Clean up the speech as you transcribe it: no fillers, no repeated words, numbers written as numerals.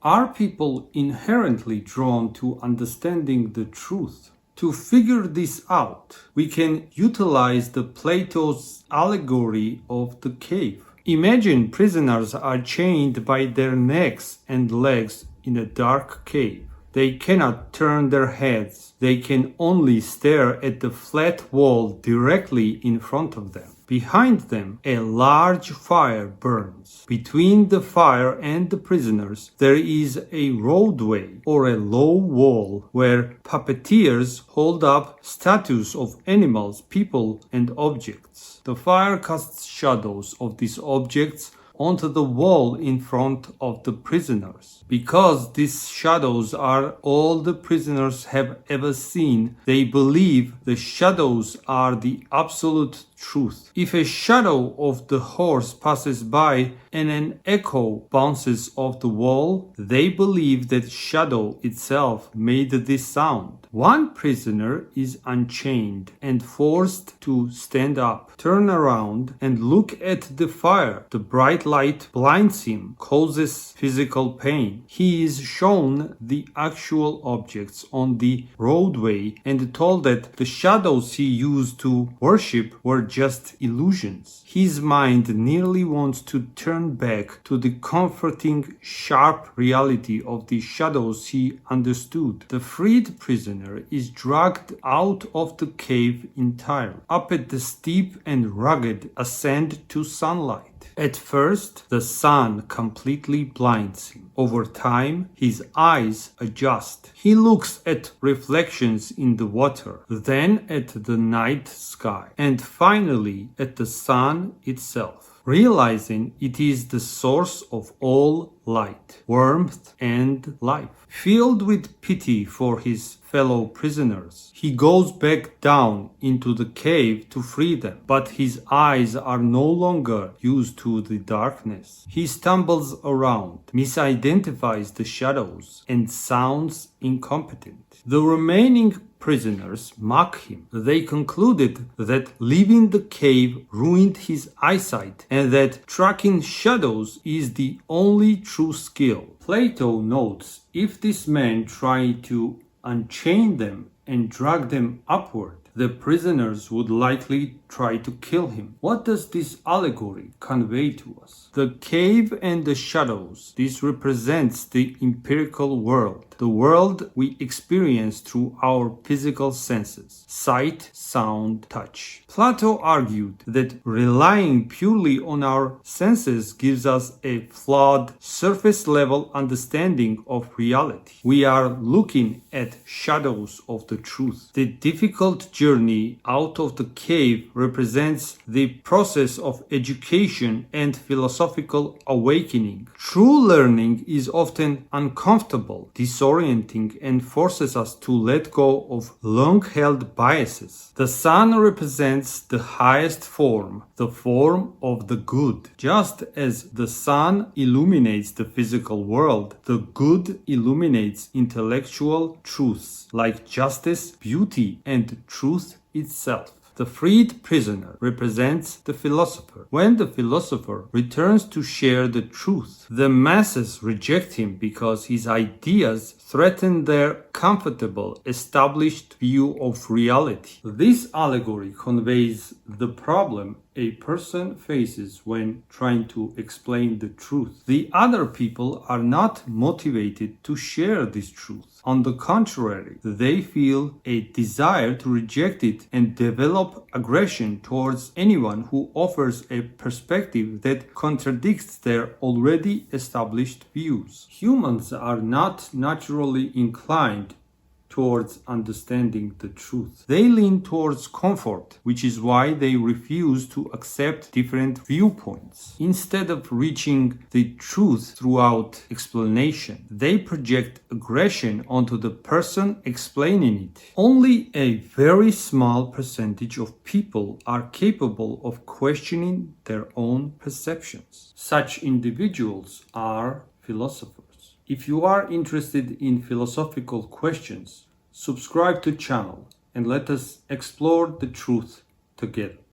Are people inherently drawn to understanding the truth? To figure this out, we can utilize the Plato's allegory of the cave. Imagine prisoners are chained by their necks and legs in a dark cave. They cannot turn their heads. They can only stare at the flat wall directly in front of them. Behind them, a large fire burns. Between the fire and the prisoners, there is a roadway or a low wall where puppeteers hold up statues of animals, people, and objects. The fire casts shadows of these objects onto the wall in front of the prisoners. Because these shadows are all the prisoners have ever seen, they believe the shadows are the absolute truth. If a shadow of the horse passes by and an echo bounces off the wall, they believe that shadow itself made this sound. One prisoner is unchained and forced to stand up, turn around, and look at the fire. The bright light blinds him, causes physical pain. He is shown the actual objects on the roadway and told that the shadows he used to worship were just illusions. His mind nearly wants to turn back to the comforting, sharp reality of the shadows he understood. The freed prisoner is dragged out of the cave entirely, up at the steep and rugged ascent to sunlight. At first, the sun completely blinds him. Over time, his eyes adjust. He looks at reflections in the water, then at the night sky, and finally at the sun itself, realizing it is the source of all light, warmth, and life. Filled with pity for his fellow prisoners, he goes back down into the cave to free them, but his eyes are no longer used to the darkness. He stumbles around, misidentifies the shadows, and sounds incompetent. The remaining prisoners mock him. They concluded that leaving the cave ruined his eyesight and that tracking shadows is the only true skill. Plato notes, if this man tried to unchain them and drag them upward, the prisoners would likely try to kill him. What does this allegory convey to us? The cave and the shadows. This represents the empirical world, the world we experience through our physical senses, sight, sound, touch. Plato argued that relying purely on our senses gives us a flawed, surface-level understanding of reality. We are looking at shadows of the truth. The difficult journey out of the cave represents the process of education and philosophical awakening. True learning is often uncomfortable, disorienting, and forces us to let go of long-held biases. The sun represents the highest form, the form of the good. Just as the sun illuminates the physical world, the good illuminates intellectual truths like justice, beauty, and truth itself. The freed prisoner represents the philosopher. When the philosopher returns to share the truth, the masses reject him because his ideas threaten their comfortable, established view of reality. This allegory conveys the problem a person faces when trying to explain the truth. The other people are not motivated to share this truth. On the contrary, they feel a desire to reject it and develop aggression towards anyone who offers a perspective that contradicts their already established views. Humans are not naturally inclined towards understanding the truth. They lean towards comfort, which is why they refuse to accept different viewpoints. Instead of reaching the truth throughout explanation, they project aggression onto the person explaining it. Only a very small percentage of people are capable of questioning their own perceptions. Such individuals are philosophers. If you are interested in philosophical questions, subscribe to the channel and let us explore the truth together.